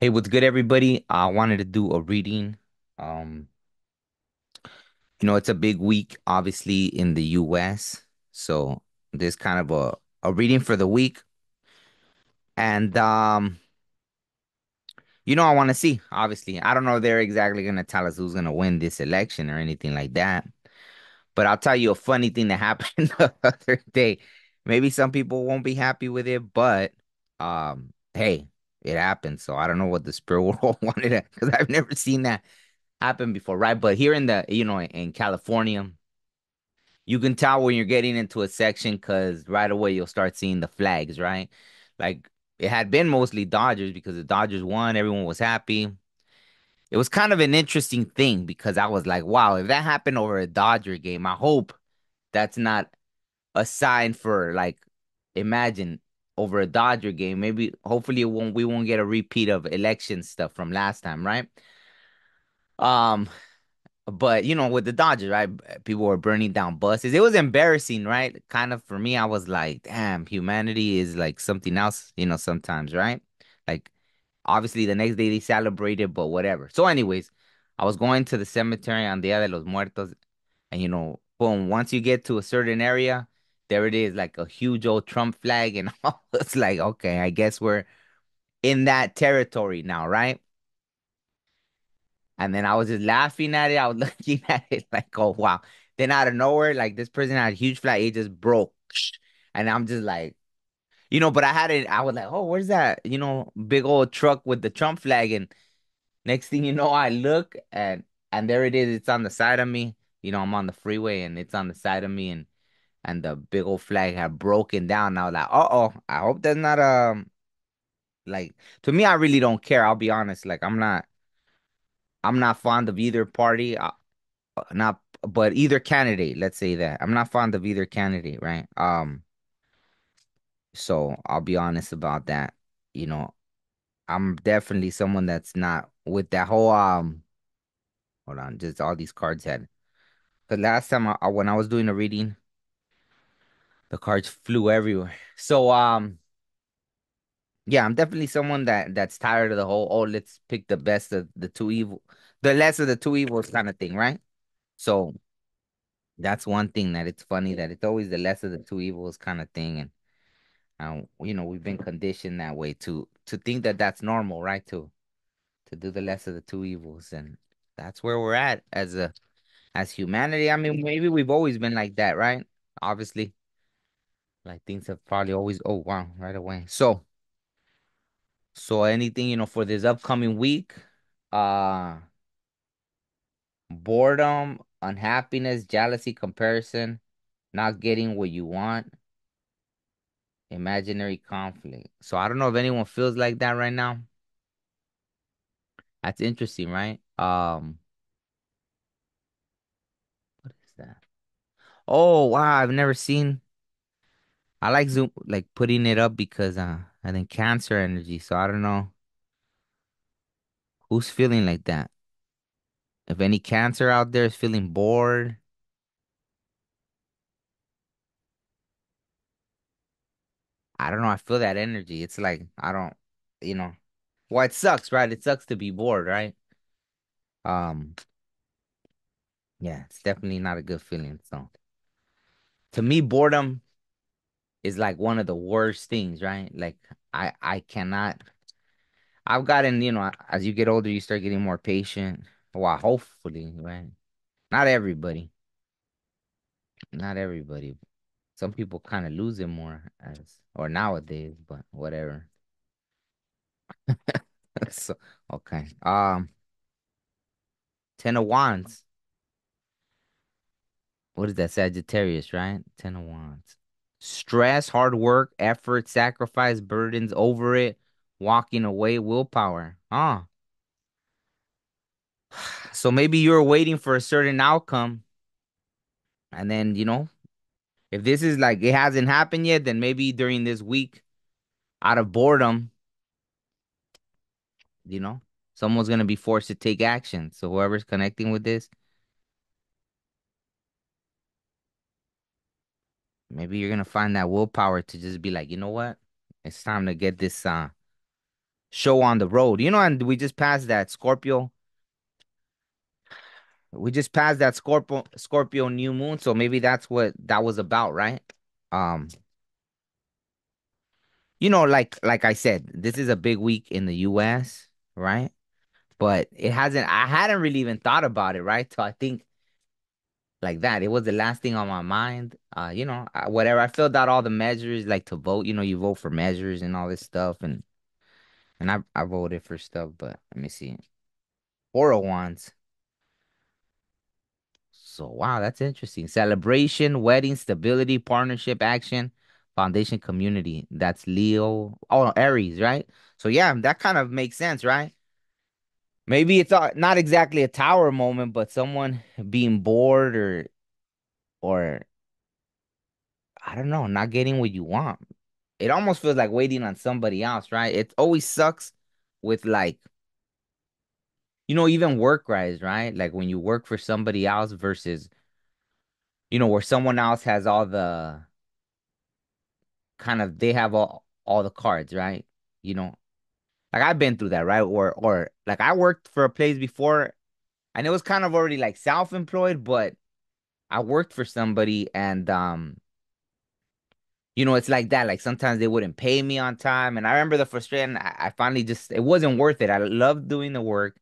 Hey, what's good, everybody? I wanted to do a reading. Um, it's a big week, obviously, in the US. So there's kind of a reading for the week. And I want to see, obviously. I don't know if they're exactly gonna tell us who's gonna win this election or anything like that. But I'll tell you a funny thing that happened the other day. Maybe some people won't be happy with it, but hey, it happened. So I don't know what the spirit world wanted to, because I've never seen that happened before, right? But here in in California, you can tell when you're getting into a section because right away you'll start seeing the flags, right? Like it had been mostly Dodgers because the Dodgers won, everyone was happy. It was kind of an interesting thing because I was like, wow, if that happened over a Dodger game, I hope that's not a sign for like, imagine over a Dodger game. Maybe hopefully we won't get a repeat of election stuff from last time, right? Um, But with the Dodgers, right? People were burning down buses. It was embarrassing, right? Kind of for me, I was like, damn, humanity is like something else, sometimes, right? Like obviously the next day they celebrated, but whatever. So, anyways, I was going to the cemetery on Dia de los Muertos, and boom, once you get to a certain area, there it is, like a huge old Trump flag, and it's like, okay, I guess we're in that territory now, right? And then I was just laughing at it. I was looking at it like, oh wow. Then out of nowhere, like this person had a huge flat, it just broke. And I'm just like, but I had it, I was like, oh, where's that? Big old truck with the Trump flag. And next thing you know, I look and there it is. It's on the side of me. I'm on the freeway and it's on the side of me and the big old flag had broken down. I was like, uh-oh, I hope that's not like to me, I really don't care. I'll be honest. Like I'm not fond of either party. Not, but either candidate, let's say that. I'm not fond of either candidate, right? So I'll be honest about that. You know, I'm definitely someone that's not with that whole hold on, just all these cards had. The last time when I was doing a reading, the cards flew everywhere. So yeah, I'm definitely someone that's tired of the whole, oh, let's pick the best of the two evil, the less of the two evils kind of thing, right? So that's one thing that it's funny that it's always the less of the two evils kind of thing. We've been conditioned that way to think that that's normal, right? To do the less of the two evils, and that's where we're at as humanity. I mean, maybe we've always been like that, right? Obviously, like things have probably always. Oh wow, right away. So anything for this upcoming week, uh, boredom, unhappiness, jealousy, comparison, not getting what you want, imaginary conflict. So I don't know if anyone feels like that right now. That's interesting, right? What is that? Oh wow, I've never seen. I like Zoom, like putting it up because I think Cancer energy. So I don't know who's feeling like that. If any Cancer out there is feeling bored, I don't know. I feel that energy. It's like I don't, you know. Well, it sucks, right? It sucks to be bored, right? Um, yeah, it's definitely not a good feeling. So to me, boredom is like one of the worst things, right? Like I cannot. I've gotten, as you get older, you start getting more patient. Well, hopefully, right? Not everybody, not everybody. Some people kind of lose it more as or nowadays, but whatever. So, okay. 10 of Wands. What is that? Sagittarius, right? 10 of Wands. Stress, hard work, effort, sacrifice, burdens over it, walking away, willpower. So maybe you're waiting for a certain outcome, and then if this is like it hasn't happened yet, then maybe during this week, out of boredom, you know, someone's gonna be forced to take action. So whoever's connecting with this, maybe you're gonna find that willpower to just be like, you know what? It's time to get this show on the road. And we just passed that Scorpio. We just passed that Scorpio new moon, so maybe that's what that was about, right? Um, like I said, this is a big week in the US, right? But I hadn't really even thought about it, right? So I think like that. It was the last thing on my mind. Whatever. I filled out all the measures like to vote. You vote for measures and all this stuff, and I voted for stuff. But let me see. Oral ones. So wow, that's interesting. Celebration, wedding, stability, partnership, action, foundation, community. That's Leo. Oh, Aries, right? So yeah, that kind of makes sense, right? Maybe it's not exactly a tower moment, but someone being bored or I don't know, not getting what you want. It almost feels like waiting on somebody else, right? It always sucks with like, even work guys, right? Like when you work for somebody else versus, where someone else has all the kind of they have all the cards, right? You know, like I've been through that, right? Or like I worked for a place before and it was kind of already like self-employed, but I worked for somebody and it's like that. Like sometimes they wouldn't pay me on time. And I remember the frustration. I finally just, it wasn't worth it. I loved doing the work,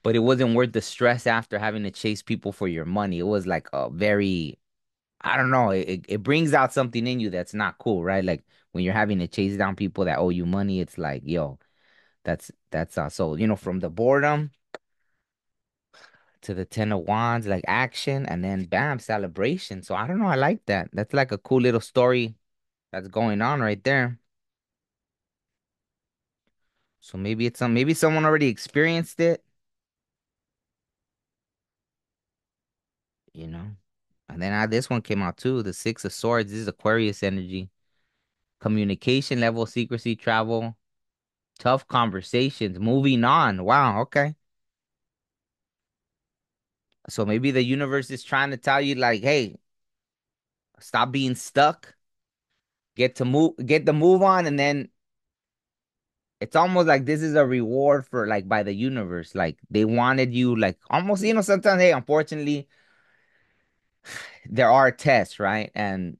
but it wasn't worth the stress after having to chase people for your money. It was like a very, I don't know, it brings out something in you that's not cool, right? Like when you're having to chase down people that owe you money, it's like, yo, so, from the boredom to the Ten of Wands, like action, and then bam, celebration. So I don't know. I like that. That's like a cool little story that's going on right there. So maybe someone already experienced it, you know. And then this one came out too, the Six of Swords. This is Aquarius energy. Communication level, secrecy, travel, tough conversations, moving on. Wow, okay. So maybe the universe is trying to tell you like, hey, stop being stuck, get the move on, and then it's almost like this is a reward for like by the universe. Like they wanted you like almost, sometimes, hey, unfortunately, there are tests, right? And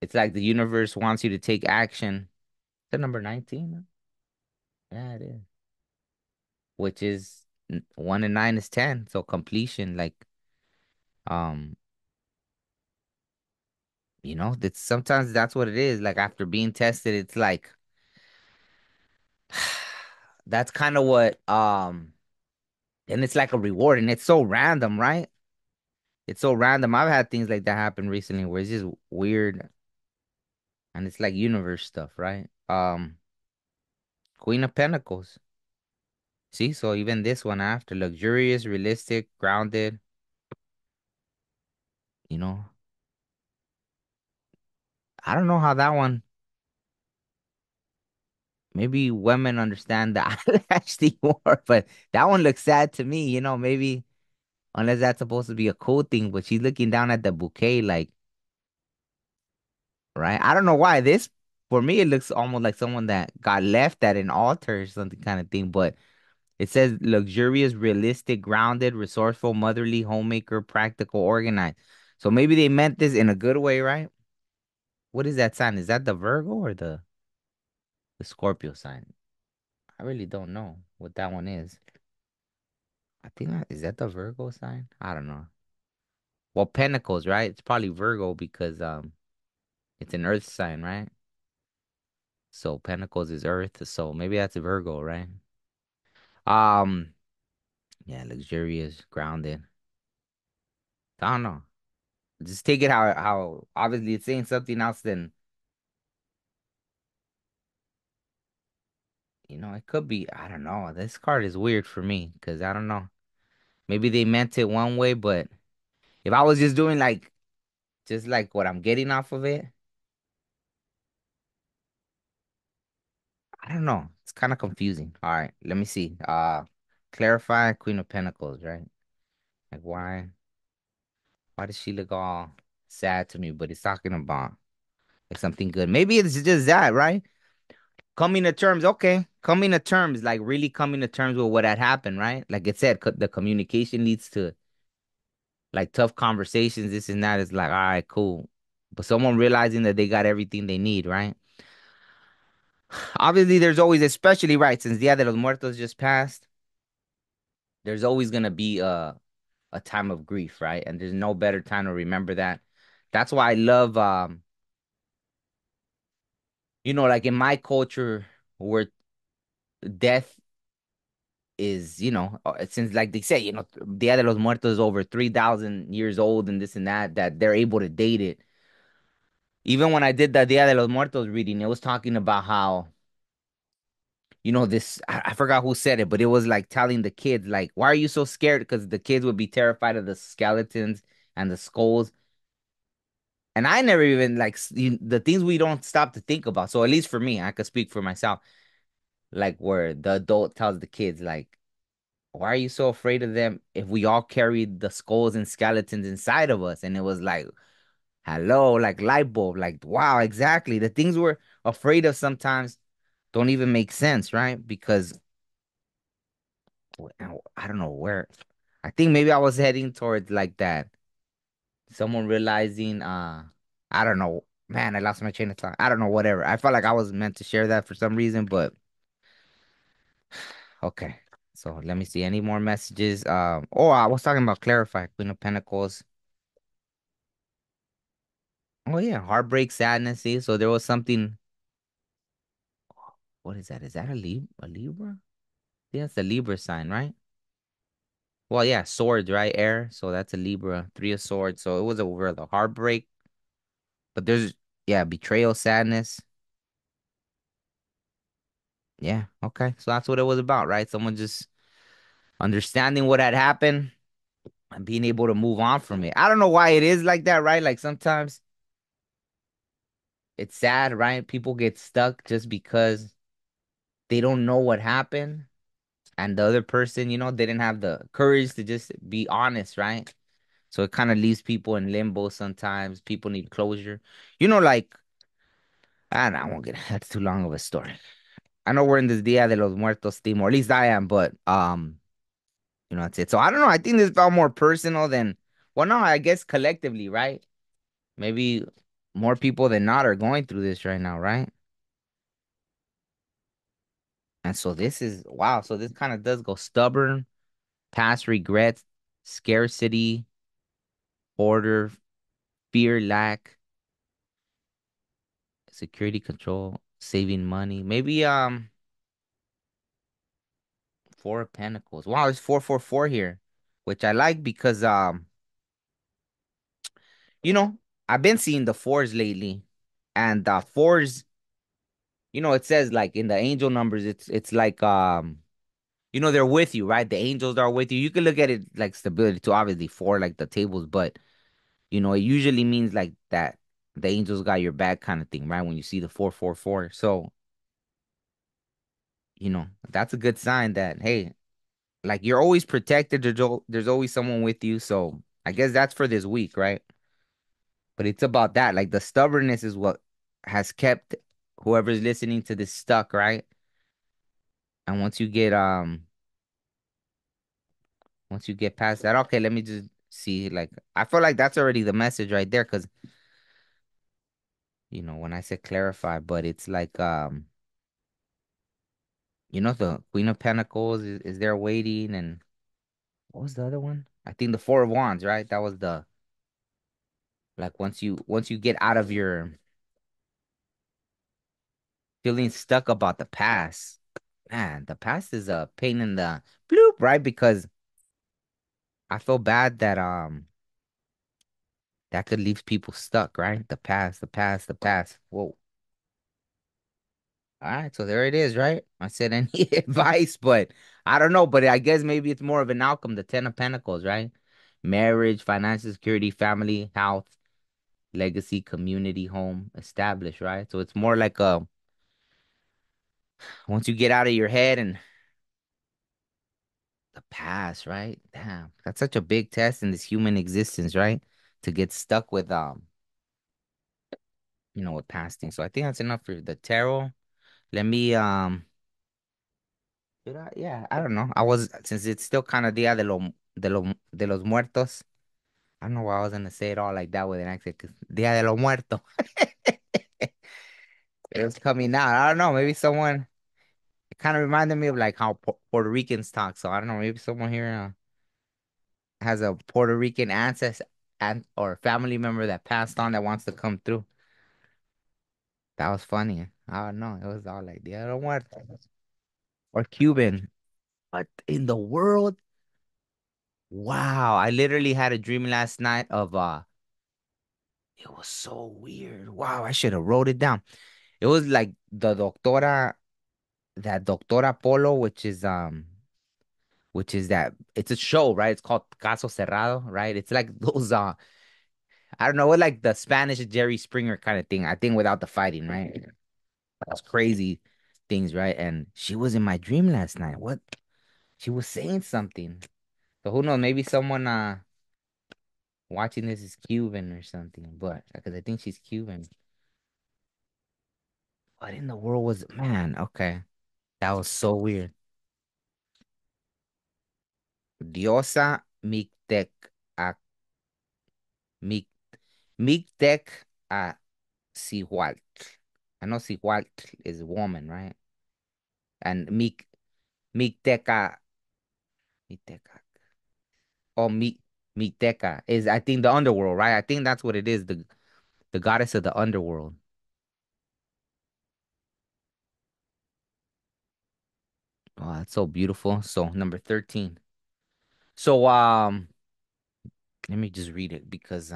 it's like the universe wants you to take action. Is that number 19? Yeah, it is. Which is 1 and 9 is 10. So completion, like, um, that's sometimes that's what it is. Like after being tested, it's like that's kind of what and it's like a reward and it's so random, right? It's so random. I've had things like that happen recently where it's just weird and it's like universe stuff, right? Queen of Pentacles. See, so even this one after luxurious, realistic, grounded, you know. I don't know how that one. Maybe women understand the eyelash thing more, but that one looks sad to me. Maybe unless that's supposed to be a cool thing, but she's looking down at the bouquet, like, right? I don't know why. This, for me, it looks almost like someone that got left at an altar or something kind of thing. But it says luxurious, realistic, grounded, resourceful, motherly, homemaker, practical, organized. So maybe they meant this in a good way, right? What is that sign? Is that the Virgo or the Scorpio sign? I really don't know what that one is. I think is that the Virgo sign? I don't know. Well, Pentacles, right? It's probably Virgo because it's an Earth sign, right? So Pentacles is Earth, so maybe that's Virgo, right? Um, yeah, luxurious, grounded. I don't know. Just take it how obviously it's saying something else than it could be. I don't know. This card is weird for me because I don't know. Maybe they meant it one way, but if I was just doing like just like what I'm getting off of it, I don't know. It's kind of confusing. All right, let me see. Clarify Queen of Pentacles, right? Like why does she look all sad to me? But it's talking about like something good. Maybe it's just that, right? coming to terms, okay, coming to terms, like really coming to terms with what had happened, right? Like it said, the communication leads to like tough conversations, this and that. Is like, all right, cool. But someone realizing that they got everything they need, right? Obviously, there's always, especially right, since Dia de los Muertos just passed, there's always gonna be a time of grief, right? And there's no better time to remember that. That's why I love like in my culture where death is, since like they say, Dia de los Muertos is over 3,000 years old and this and that, that they're able to date it. Even when I did the Dia de los Muertos reading, it was talking about how, this, I forgot who said it, but it was like telling the kids, like, why are you so scared? Because the kids would be terrified of the skeletons and the skulls. And I never even like the things we don't stop to think about. So at least for me, I could speak for myself, like where the adult tells the kids, like, why are you so afraid of them if we all carried the skulls and skeletons inside of us? And it was like, hello, like light bulb, like, wow, exactly. The things we're afraid of sometimes don't even make sense, right? Because I don't know where. I think maybe I was heading towards like that. Someone realizing, I don't know. Man, I lost my chain of thought. I don't know, whatever. I felt like I was meant to share that for some reason, but okay. So let me see. Any more messages? Oh, I was talking about clarify, Queen of Pentacles. Oh yeah, heartbreak, sadness. See, so there was something. What is that? Is that a Libra? Yeah, it's a Libra sign, right? Well, yeah, swords, right? Air. So that's a Libra. Three of swords. So it was over the heartbreak, but there's yeah, betrayal, sadness. Yeah, okay. So that's what it was about, right? Someone just understanding what had happened and being able to move on from it. I don't know why it is like that, right? Like sometimes it's sad, right? People get stuck just because they don't know what happened. And the other person, didn't have the courage to just be honest, right? So it kind of leaves people in limbo sometimes. People need closure. Like, I won't get that's too long of a story. I know we're in this Dia de los Muertos theme, or at least I am, but that's it. So I don't know. I think this felt more personal than, well, no, I guess collectively, right? Maybe more people than not are going through this right now, right? And so this is wow. So this kind of does go stubborn, past regrets, scarcity, order, fear, lack, security control, saving money. Maybe Four of Pentacles. Wow, it's 444 here, which I like because you know, I've been seeing the fours lately, and fours, it says like in the angel numbers, it's like they're with you, right? The angels are with you. You can look at it like stability too, obviously four like the tables, but it usually means like that the angels got your back kind of thing, right? When you see the 444. So, that's a good sign that hey, like you're always protected. There's always someone with you. So I guess that's for this week, right? But it's about that. Like the stubbornness is what has kept whoever's listening to this stuck, right? And once you get past that, okay, let me just see. Like I feel like that's already the message right there, because when I said clarify, but it's like the Queen of Pentacles is there waiting, and what was the other one? I think the Four of Wands, right? That was the like once you get out of your feeling stuck about the past. Man, the past is a pain in the bloop, right? Because I feel bad that could leave people stuck, right? The past, the past, the past. Whoa. All right, so there it is, right? I said any advice, but I don't know. But I guess maybe it's more of an outcome, the Ten of Pentacles, right? Marriage, financial security, family, health, legacy, community, home, established, right? So it's more like once you get out of your head and the past, right? Damn, that's such a big test in this human existence, right? To get stuck with with past things. So I think that's enough for the tarot. Let me yeah, I don't know. I was since it's still kind of de los Muertos. I don't know why I was gonna say it all like that with an accent. 'Cause Dia de los Muertos. It was coming out. I don't know. Maybe someone. It kind of reminded me of like how Puerto Ricans talk. So I don't know. Maybe someone here has a Puerto Rican ancestor and or family member that passed on that wants to come through. That was funny. I don't know. It was all like Dia de los Muertos or Cuban. What in the world? Wow. I literally had a dream last night of it was so weird. Wow, I should have wrote it down. It was like that Doctora Polo, which is that it's a show, right? It's called Caso Cerrado, right? It's like those I don't know, what like the Spanish Jerry Springer kind of thing. I think without the fighting, right? That's crazy things, right? And she was in my dream last night. What? She was saying something. So who knows? Maybe someone watching this is Cuban or something, but because I think she's Cuban. What in the world was man? Okay. That was so weird. Diosa Mictec a Mic Mictec a Cihuatl. I know Cihuatl is a woman, right? And Micteca Micteca or Micteca is I think the underworld, right? I think that's what it is, the goddess of the underworld. Oh, that's so beautiful. So number 13. So let me just read it because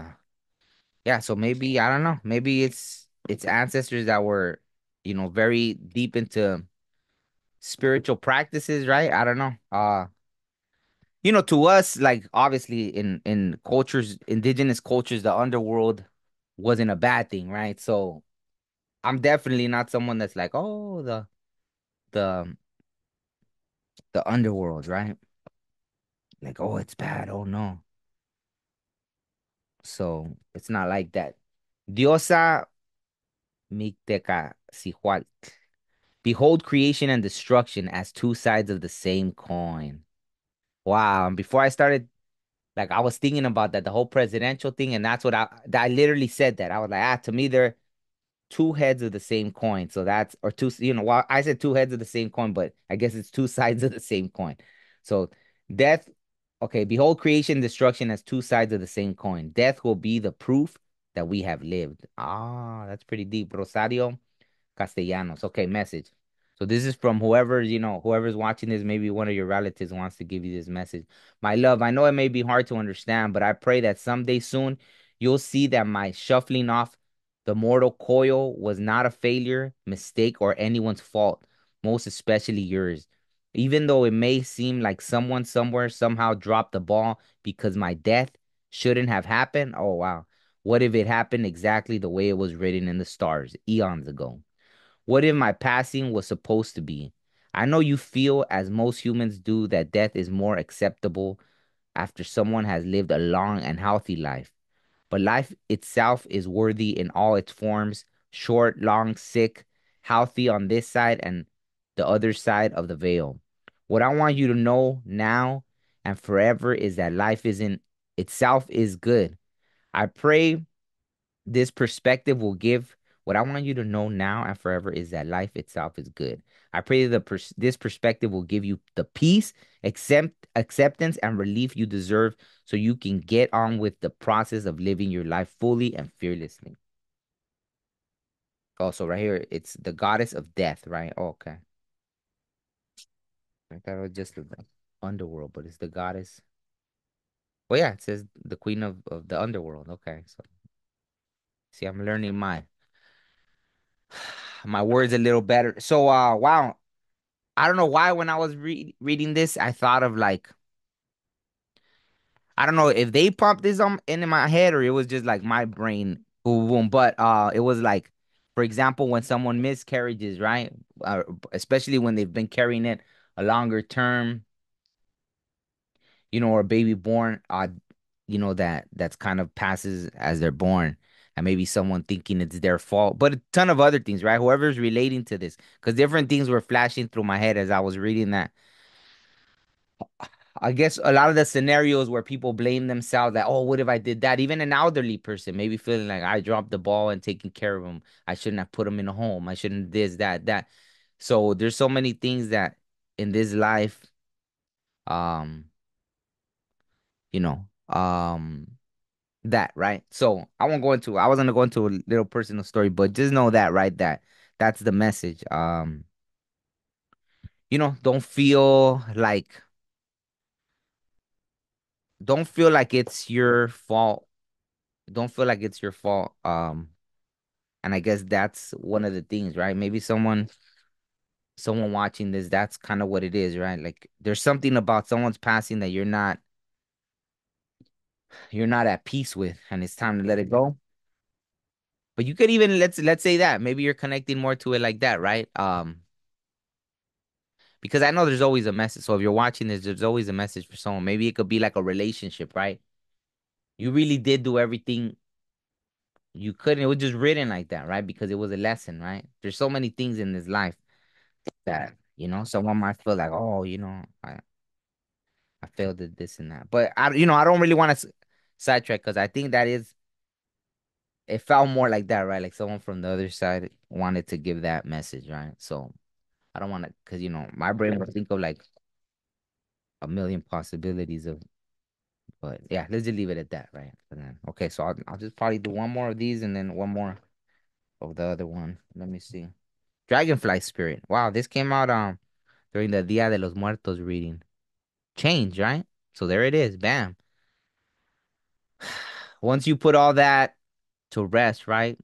yeah, so maybe I don't know. Maybe it's ancestors that were, very deep into spiritual practices, right? I don't know. To us, like obviously in cultures, indigenous cultures, the underworld wasn't a bad thing, right? So I'm definitely not someone that's like, oh, the the underworld, right? Like, oh, it's bad. Oh no. So it's not like that. Diosa Micteca Cihuatl. Behold creation and destruction as two sides of the same coin. Wow. And before I started, like I was thinking about that, the whole presidential thing, and that's what I literally said that. I was like, to me, they're two heads of the same coin. So that's or two, well, I said two heads of the same coin, but I guess it's two sides of the same coin. So death, okay, behold creation, destruction as two sides of the same coin. Death will be the proof that we have lived. Ah, that's pretty deep. Rosario Castellanos. Okay, message. So this is from whoever's watching this, maybe one of your relatives wants to give you this message. My love, I know it may be hard to understand, but I pray that someday soon you'll see that my shuffling off the mortal coil was not a failure, mistake, or anyone's fault, most especially yours. Even though it may seem like someone somewhere somehow dropped the ball because my death shouldn't have happened. Oh, wow. What if it happened exactly the way it was written in the stars eons ago? What if my passing was supposed to be? I know you feel, as most humans do, that death is more acceptable after someone has lived a long and healthy life. But life itself is worthy in all its forms, short, long, sick, healthy on this side and the other side of the veil. What I want you to know now and forever is that life isn't itself is good. I pray this perspective will give what I want you to know now and forever is that life itself is good. I pray that this perspective will give you the peace, acceptance, and relief you deserve so you can get on with the process of living your life fully and fearlessly. Also, right here, it's the goddess of death, right? Oh, okay. I thought it was just the underworld, but it's the goddess. Well, yeah, it says the queen of the underworld. Okay, so see, I'm learning my words a little better. So, wow, I don't know why when I was reading this, I thought of like I don't know if they pumped this in my head or it was just like my brain boom boom. But it was like, for example, when someone miscarriages, right? Especially when they've been carrying it a longer term, or a baby born, that's kind of passes as they're born. and maybe someone thinking it's their fault, but a ton of other things, right? Whoever's relating to this, because different things were flashing through my head as I was reading that. I guess a lot of the scenarios where people blame themselves that, oh, what if I did that? Even an elderly person maybe feeling like I dropped the ball and taking care of him. I shouldn't have put him in a home. I shouldn't this, that, that. So there's so many things that in this life, um, you know, that, right? So I wasn't gonna go into a little personal story, but just know that, right? That that's the message. Don't feel like it's your fault. Don't feel like it's your fault. And I guess that's one of the things, right? Maybe someone watching this, that's kind of what it is, right? Like there's something about someone's passing that you're not at peace with, and it's time to let it go. But you could even let's say that maybe you're connecting more to it like that, right? Because I know there's always a message. So if you're watching this, there's always a message for someone. Maybe it could be like a relationship, right? You really did do everything you could, and it was just written like that, right? Because it was a lesson, right? There's so many things in this life that, someone might feel like, oh, I failed at this and that. But I don't really want to sidetrack because I think it felt more like that, right? Like someone from the other side wanted to give that message, right? So I don't want to, because my brain will think of like a million possibilities of, but yeah, let's just leave it at that, right? And then, okay, so I'll just probably do one more of these and then one more of the other one. Let me see. Dragonfly Spirit. Wow, this came out during the Dia de los Muertos reading. Change, right? So there it is. Bam. Once you put all that to rest, right?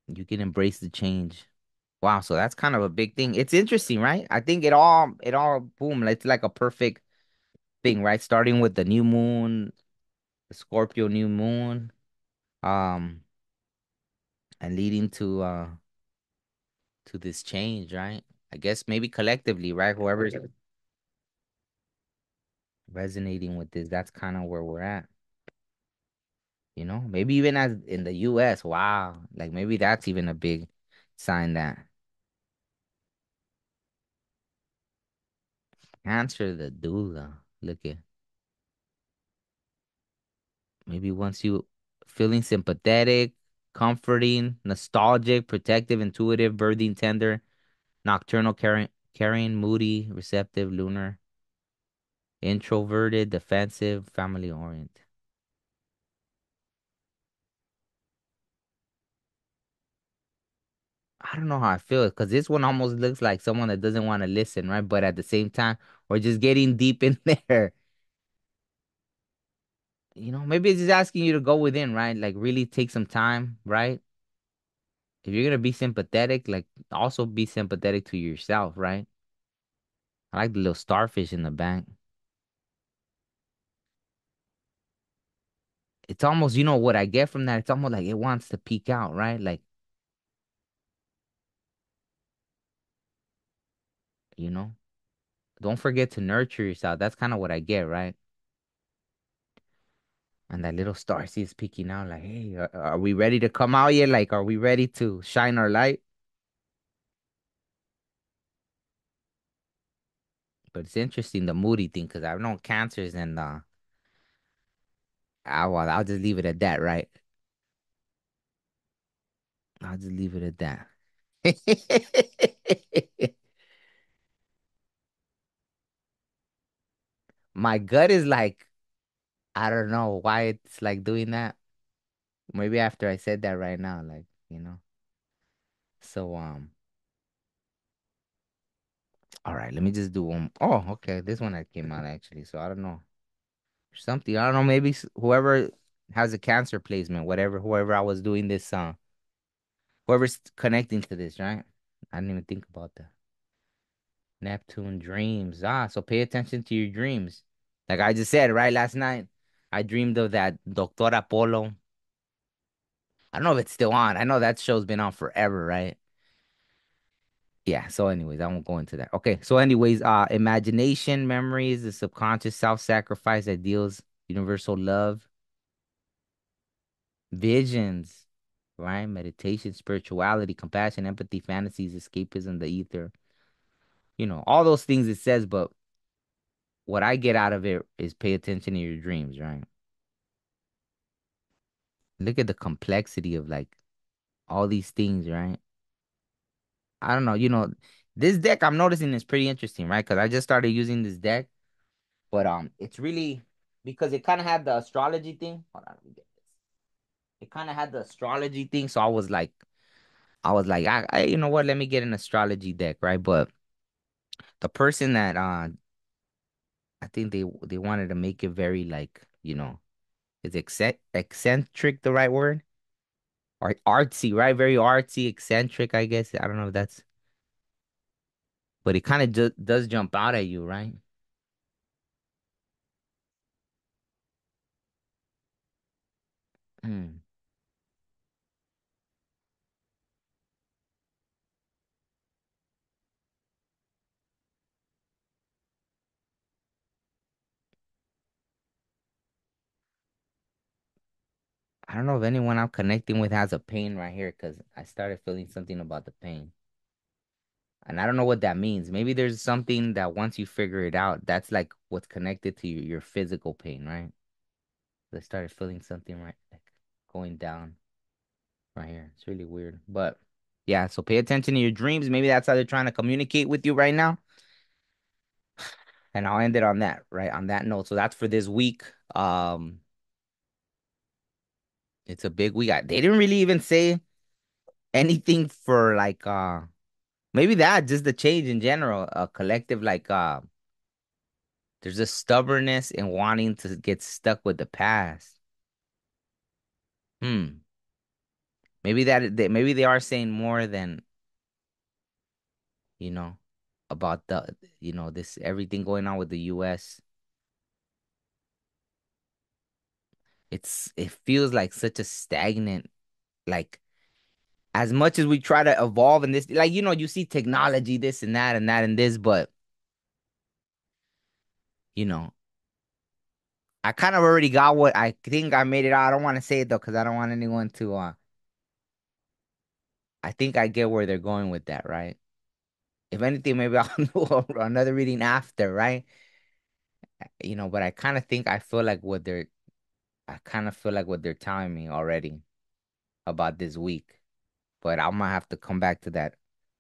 You can embrace the change. Wow, so that's kind of a big thing. It's interesting, right? I think it all boom, it's like a perfect thing, right? Starting with the new moon, the Scorpio new moon, um, and leading to this change, right? I guess maybe collectively, right? Whoever's resonating with this, that's kind of where we're at. Maybe even as in the US, wow. Like maybe that's even a big sign that answer the doula. Look at maybe once you feeling sympathetic, comforting, nostalgic, protective, intuitive, birthing, tender, nocturnal, caring, moody, receptive, lunar, introverted, defensive, family oriented. I don't know how I feel because this one almost looks like someone that doesn't want to listen, right? But at the same time, we're just getting deep in there. Maybe it's just asking you to go within, right? Like really take some time, right? If you're gonna be sympathetic, like also be sympathetic to yourself, right? I like the little starfish in the bank. It's almost, what I get from that, it's almost like it wants to peek out, right? Like, you know, don't forget to nurture yourself. That's kind of what I get, right? And that little star is peeking out, like, hey, are we ready to come out yet? Like, are we ready to shine our light? But it's interesting, the moody thing, because I've known cancers and I'll just leave it at that, right? I'll just leave it at that. My gut is like, I don't know why it's like doing that. Maybe after I said that right now, like, So all right, let me just do one. Oh, okay. This one that came out actually. So I don't know. Something. I don't know, maybe whoever has a cancer placement, whoever I was doing this whoever's connecting to this, right? I didn't even think about that. Neptune dreams. So pay attention to your dreams. Like I just said, right? Last night, I dreamed of that Doctor Apollo. I don't know if it's still on. I know that show's been on forever, right? Yeah. So, anyways, I won't go into that. Okay. So, anyways, imagination, memories, the subconscious, self-sacrifice, ideals, universal love. visions, right? Meditation, spirituality, compassion, empathy, fantasies, escapism, the ether, all those things it says, but what I get out of it is pay attention to your dreams, right? Look at the complexity of like all these things, right? I don't know, this deck I'm noticing is pretty interesting, right? Because I just started using this deck, but it's really because it kind of had the astrology thing. Hold on, let me get this. It kind of had the astrology thing, so I was like, you know what? Let me get an astrology deck, right? But the person that I think they wanted to make it very like, is eccentric the right word? Or artsy, right? Very artsy, eccentric, I guess. I don't know if that's, but it kind of does jump out at you, right? Hmm. I don't know if anyone I'm connecting with has a pain right here because I started feeling something about the pain. And I don't know what that means. Maybe there's something that once you figure it out, that's like what's connected to your physical pain, right? I started feeling something right, like going down right here. It's really weird. But yeah, so pay attention to your dreams. Maybe that's how they're trying to communicate with you right now. And I'll end it on that, right? On that note. So that's for this week. It's a big week. They didn't really even say anything for like maybe that just the change in general, a collective like there's a stubbornness in wanting to get stuck with the past. Hmm. Maybe they are saying more than, you know, about this everything going on with the US. It feels like such a stagnant, like as much as we try to evolve in this, like you see technology, this and that and this, but you know, I kind of already got what I think I made it out. I don't want to say it though, because I don't want anyone to I think I get where they're going with that, right? If anything, maybe I'll do another reading after, right? But I kind of feel like what they're telling me already about this week. But I'm gonna have to come back to that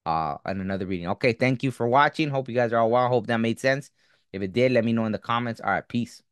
in another reading. Okay, thank you for watching. Hope you guys are all well. Hope that made sense. If it did, let me know in the comments. All right, peace.